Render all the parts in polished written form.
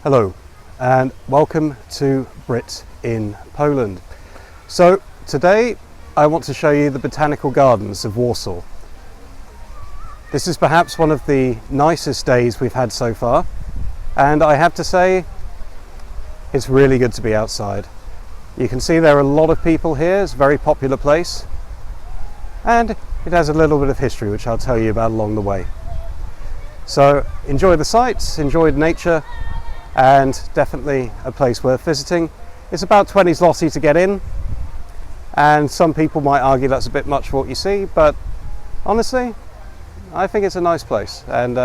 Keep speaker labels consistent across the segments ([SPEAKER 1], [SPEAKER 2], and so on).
[SPEAKER 1] Hello and welcome to Brit in Poland. So today I want to show you the Botanical Gardens of Warsaw. This is perhaps one of the nicest days we've had so far, and I have to say it's really good to be outside. You can see there are a lot of people here. It's a very popular place and it has a little bit of history which I'll tell you about along the way. So enjoy the sights, enjoy nature, and definitely a place worth visiting. It's about 20 zloty to get in, and some people might argue that's a bit much for what you see, but honestly I think it's a nice place, and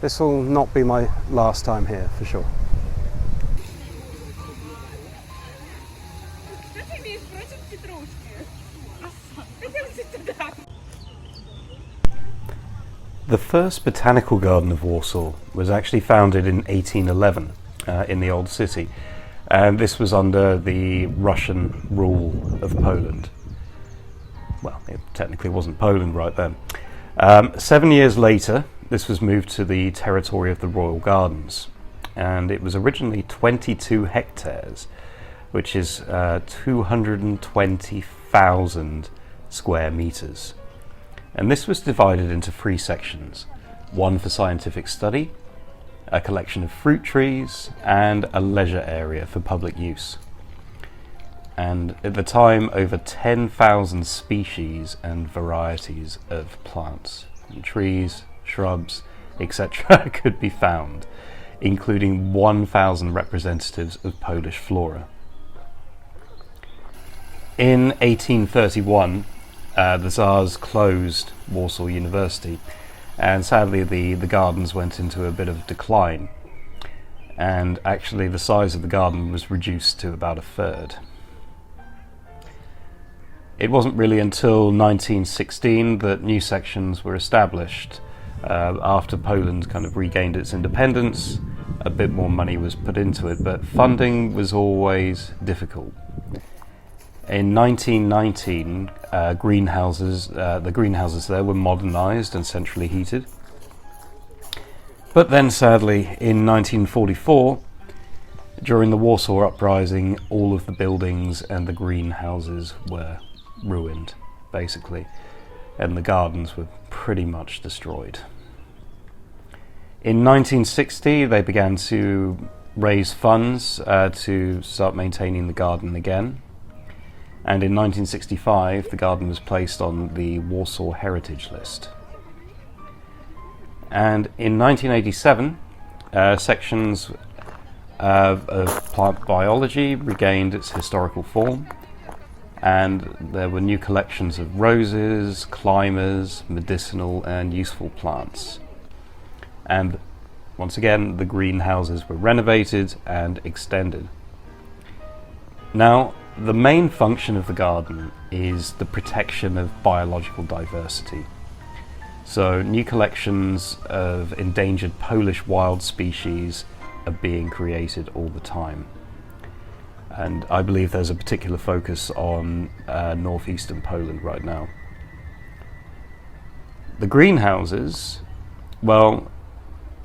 [SPEAKER 1] this will not be my last time here for sure. The first botanical garden of Warsaw was actually founded in 1811 in the old city, and this was under the Russian rule of Poland. Well, it technically wasn't Poland right then. 7 years later, this was moved to the territory of the Royal Gardens, and it was originally 22 hectares, which is 220,000 square meters. And this was divided into 3 sections, one for scientific study, a collection of fruit trees, and a leisure area for public use. And at the time, over 10,000 species and varieties of plants, trees, shrubs, etc. could be found, including 1,000 representatives of Polish flora. In 1831, the Tsars closed Warsaw University, and sadly the gardens went into a bit of decline, and actually the size of the garden was reduced to about a third. It wasn't really until 1916 that new sections were established. After Poland kind of regained its independence, a bit more money was put into it, but funding was always difficult. In 1919, the greenhouses there were modernised and centrally heated. But then sadly, in 1944, during the Warsaw Uprising, all of the buildings and the greenhouses were ruined, basically, and the gardens were pretty much destroyed. In 1960, they began to raise funds to start maintaining the garden again. And in 1965, the garden was placed on the Warsaw Heritage List. And in 1987, sections of plant biology regained its historical form, and there were new collections of roses, climbers, medicinal and useful plants. And once again, the greenhouses were renovated and extended. Now, the main function of the garden is the protection of biological diversity. So new collections of endangered Polish wild species are being created all the time. And I believe there's a particular focus on northeastern Poland right now. The greenhouses, well,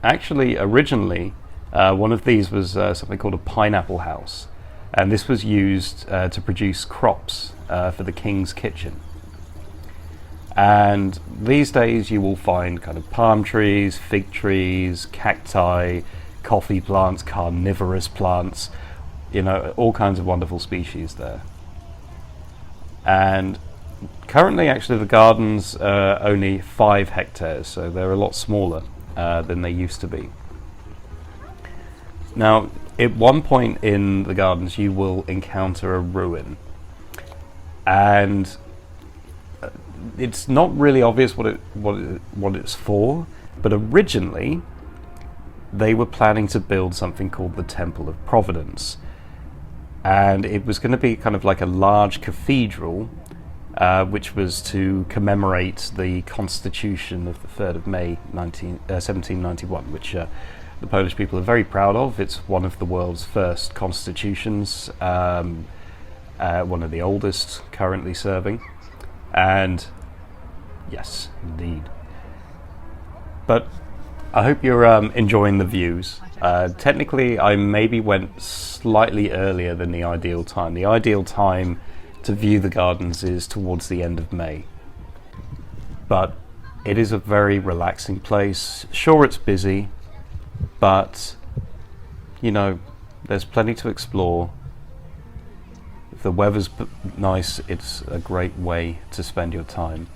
[SPEAKER 1] actually originally one of these was something called a pineapple house. And this was used to produce crops for the king's kitchen. And these days you will find kind of palm trees, fig trees, cacti, coffee plants, carnivorous plants, you know, all kinds of wonderful species there. And currently actually the gardens are only 5 hectares, so they're a lot smaller than they used to be. Now, at one point in the gardens you will encounter a ruin, and it's not really obvious what it's for, but originally they were planning to build something called the Temple of Providence, and it was going to be kind of like a large cathedral which was to commemorate the Constitution of the 3rd of May 1791, which the Polish people are very proud of. It's one of the world's first constitutions, one of the oldest currently serving, and yes, indeed. But I hope you're enjoying the views. Technically, I maybe went slightly earlier than the ideal time. The ideal time to view the gardens is towards the end of May. But it is a very relaxing place. Sure, it's busy, but you know, there's plenty to explore. If the weather's nice, it's a great way to spend your time.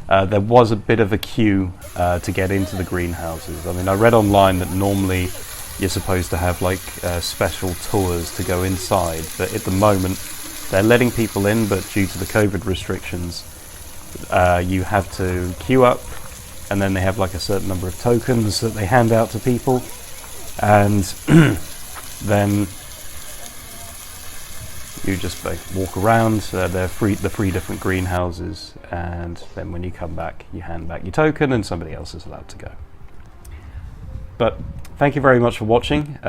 [SPEAKER 1] There was a bit of a queue to get into the greenhouses. I mean, I read online that normally you're supposed to have like special tours to go inside, but at the moment they're letting people in, but due to the COVID restrictions, you have to queue up, and then they have like a certain number of tokens that they hand out to people, and then you just walk around. They're the three different greenhouses, and then when you come back, you hand back your token, and somebody else is allowed to go. But thank you very much for watching.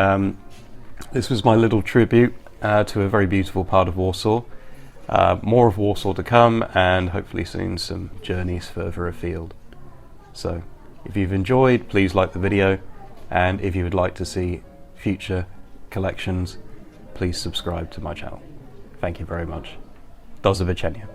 [SPEAKER 1] This was my little tribute to a very beautiful part of Warsaw. More of Warsaw to come, and hopefully soon some journeys further afield. So if you've enjoyed, please like the video, and if you would like to see future collections, please subscribe to my channel. Thank you very much. Do zobaczenia.